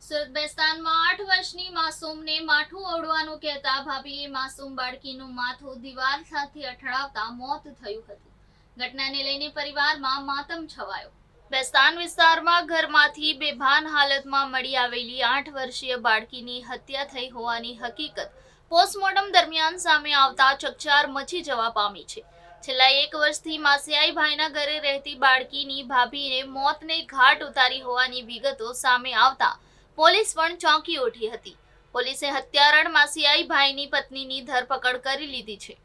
સુરત બેસ્તાનમાં 8 વર્ષની માસૂમને માથું ઓળવાનું કહેતા ભાભીએ માસૂમ બાળકીનું માથું દીવાલ સાથે અથડાવતા મોત થયું હતું. ઘટનાને લઈને પરિવારમાં માતમ છવાયો. બેસ્તાન વિસ્તારમાં ઘરમાંથી બેભાન હાલતમાં મળી આવેલી 8 વર્ષીય બાળકીની હત્યા થઈ હોવાની હકીકત પોસ્ટમોર્ટમ દરમિયાન સામે આવતા ચકચાર મચી જવા પામી છે. છેલ્લા 1 વર્ષથી માસિયાઈ ભાઈના ઘરે રહેતી બાળકીની ભાભીને મોતને ઘાટ ઉતારી હોવાની વિગતો સામે આવતા પોલીસ પણ ચોંકી ઉઠી હતી. પોલીસે હત્યારણ માસિયાઈ ભાઈની પત્નીની ધરપકડ કરી લીધી છે.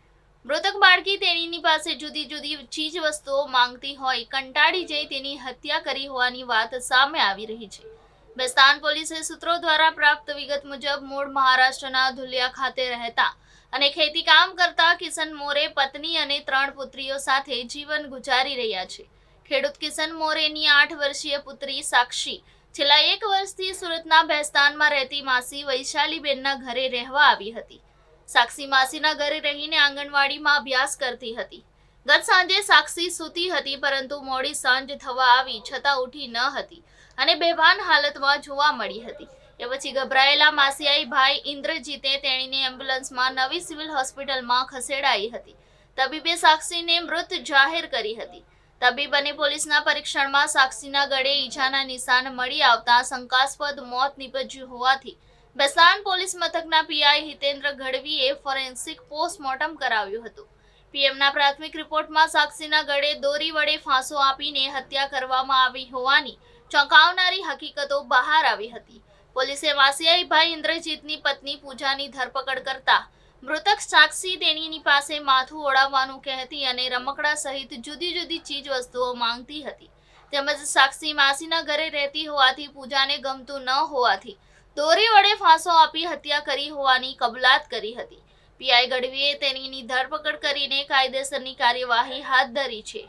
મૃતક બાળકી તેણીની પાસે જુદી જુદી ચીજ વસ્તુઓ માંગતી હોય કંટાળી જઈ તેની હત્યા કરી હોવાની વાત સામે આવી રહી છે. બેસ્તાન પોલીસે સૂત્રો દ્વારા પ્રાપ્ત વિગત મુજબ મૂળ મહારાષ્ટ્રના ધુલિયા ખાતે રહેતા અને ખેતી કામ કરતા કિશન મોરે પત્ની અને 3 પુત્રીઓ સાથે જીવન ગુજારી રહ્યા છે. ખેડૂત કિશન મોરેની 8 વર્ષીય પુત્રી સાક્ષી છેલ્લા 1 વર્ષથી સુરતના બેસ્તાનમાં રહેતી માસી વૈશાલીબેનના ઘરે રહેવા આવી હતી. સાક્ષી માસીના ઘરે રહીને આંગણવાડીમાં અભ્યાસ કરતી હતી. ગત સાંજે સાક્ષી સૂતી હતી, પરંતુ મોડી સાંજ થવા આવી છતાં ઉઠી ન હતી અને બેભાન હાલતમાં જોવા મળી હતી. એ પછી ગભરાયેલા માસિયાઈ ભાઈ ઇન્દ્રજીતે તેણીને એમ્બ્યુલન્સમાં નવી સિવિલ હોસ્પિટલમાં ખસેડાઈ હતી. તબીબે સાક્ષીને મૃત જાહેર કરી હતી. તબીબ અને પોલીસના પરીક્ષણમાં સાક્ષીના ગળે ઈજાના નિશાન મળી આવતા શંકાસ્પદ મોત નીપજ્યું હોવાથી બેસ્તાન પોલીસ મથકના પીઆઈ હિતેન્દ્ર ગઢવીએ ફોરેન્સિક પોસ્ટમોર્ટમ કરાવ્યું હતું. પીએમના પ્રાથમિક રિપોર્ટમાં સાક્ષીના ગળે દોરી વડે ફાંસો આપીને હત્યા કરવામાં આવી હોવાની ચોંકાવનારી હકીકતો બહાર આવી હતી. પોલીસે માસિયાઈ ભાઈ ઇન્દ્રજીતની પત્ની પૂજાની ધરપકડ કરતા મૃતક સાક્ષી તેણીની પાસે માથું ઓળાવવાનું કહેતી અને રમકડા સહિત જુદી જુદી ચીજ વસ્તુઓ માંગતી હતી. તેમજ સાક્ષી માસીના ઘરે રહેતી હોવાથી પૂજાને ગમતું ન હોવાથી દોરી વડે ફાંસો આપી હત્યા કરી હોવાની કબૂલાત કરી હતી. પીઆઈ ગઢવીએ તેણીની ધરપકડ કરીને કાયદેસરની કાર્યવાહી હાથ ધરી છે.